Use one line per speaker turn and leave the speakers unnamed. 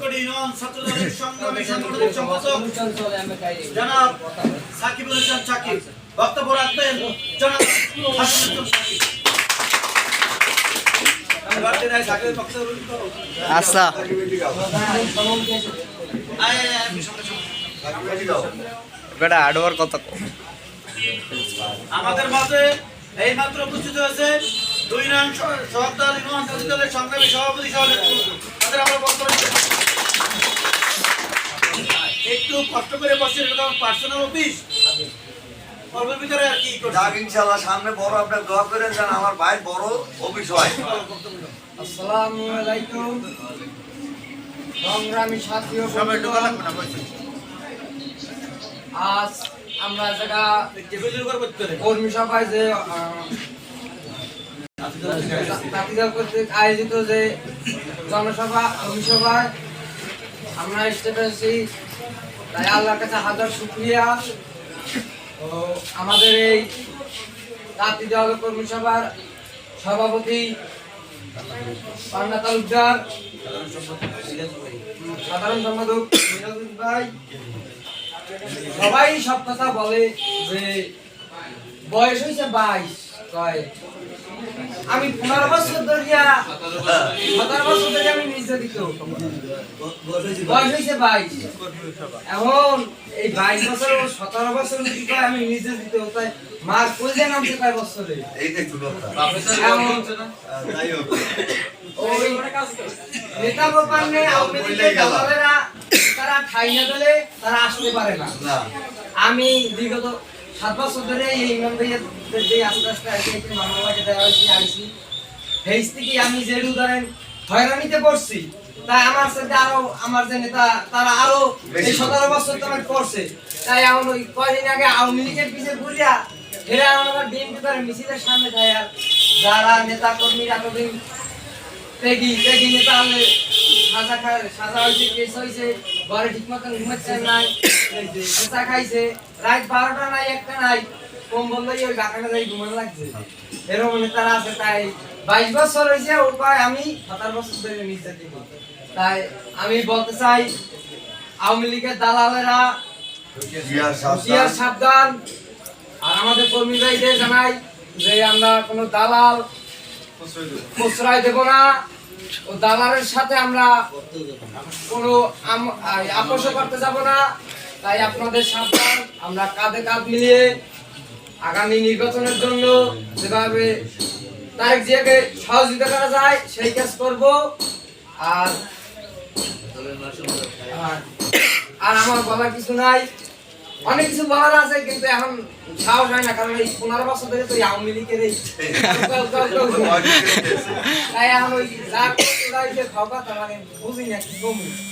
ধূপকাঠি ইউনিয়ন ছাত্রদলের সংগ্রামী সাংগঠনিক সম্পাদক জনাব সাকিবুল ইসলাম সাকিব বক্তব্য রাখবেন জনাব হাসানুল সাকিব।
আচ্ছা বেটা আডওয়ার কত
আমাদের মাঝে এই মাত্র উপস্থিত হয়েছে 2 নং সহকারী ইউনিয়ন ছাত্রদলের সংগ্রামী সভাপতি সহ তাদের আমরা বক্তব্য একটু কষ্ট করে বসে পার্সোনাল অফিস পর্বের ভিতরে আর কি
যাক ইনশাআল্লাহ সামনে বড় আপনি দোয়া করেন যেন আমার ভাই বড় অফিস হয়।
আসসালামু আলাইকুম সংগ্রামী সাথী ও আজ আমরা জায়গা কর্মী সভায় যে জাতীয় কর্তৃক আয়োজিত যে জনসভা কর্মী সভায় আমরা এসেছি, তাই আল্লাহর কাছে হাজার শুকরিয়া। ও আমাদের এই জাতীয় কর্মী সভার সভাপতি পান্না তালুকদার, সাধারণ সম্পাদক মিরাজুল ভাই, সবাই সব কথা বলে যে বয়স হয়েছে 22, কয় আমি 15 বছর ধরিয়া 17 বছর ধরে আমি নির্যাতিত, বয়স হয়েছে 22, এখন এই 22 বছর 17 বছর আমি নির্যাতিত, তাই মার কইলে নামছে কয় বছরে
এই দেখুন
ওই নেতা গোপালনে আওয়ামী লীগের দলেরা তারা ঠাই না দিলে তারা আসতে পারে না। আমি বিগত 7 বছর ধরে এই ইমাম ভাইয়ের যে আস্তে আস্তে আইসি মামলাকে দেওয়া হয়েছে আইসি হেস থেকে আমি যে ধরেন হয়রানিতে পড়ছি, তাই আমার সাথে আরো আমার যে নেতা তারা আরো এই 17 বছর তোমার করছে, তাই এখন ওই কয়দিন আগে আওয়ামী লীগের পিছিয়ে ঘুরিয়া এরা আমার বিএনপি করে মিছিলের সামনে যায়, আর যারা নেতা কর্মী এতদিন পেগি নেতা হলে সাজা হয়েছে, কেস হয়েছে, ঘরে ঠিক মতন ঘুমাচ্ছেন নাই, নেতা খাইছে, রাত 12টা নাই 1টা নাই, কম্বল লইয়ে ওই গাকাটা যাই ঘুমানো লাগছে, এরকম নেতারা আছে। তাই 22 বছর হয়েছে উপায় আমি 17 বছর ধরে নির্যাতিত। তাই আমি বলতে চাই আওয়ামী লীগের দালালেরা হুঁশিয়ার সাবধান। আর আমাদের কর্মী ভাইদের জানাই যে আমরা কোনো দালাল প্রশ্রয় দেব না, ও দালালের সাথে আমরা কোনো আপোষ করতে যাব না। তাই আপনাদের সাবধান, আমরা কাঁধে কাঁধ মিলিয়ে আগামী নির্বাচনের জন্য যেভাবে তারেক জিয়াকে সহযোগিতা করা যায় সেই কাজ করব। আর আমার বলার কিছু নাই, অনেক কিছু বলার আছে কিন্তু এখন সাহস হয় না, কারণ এই 15 বছর ধরে তো আওয়ামী লীগের এই তাই এখন ওই যা খাওয়া তার বুঝি না কি কমু।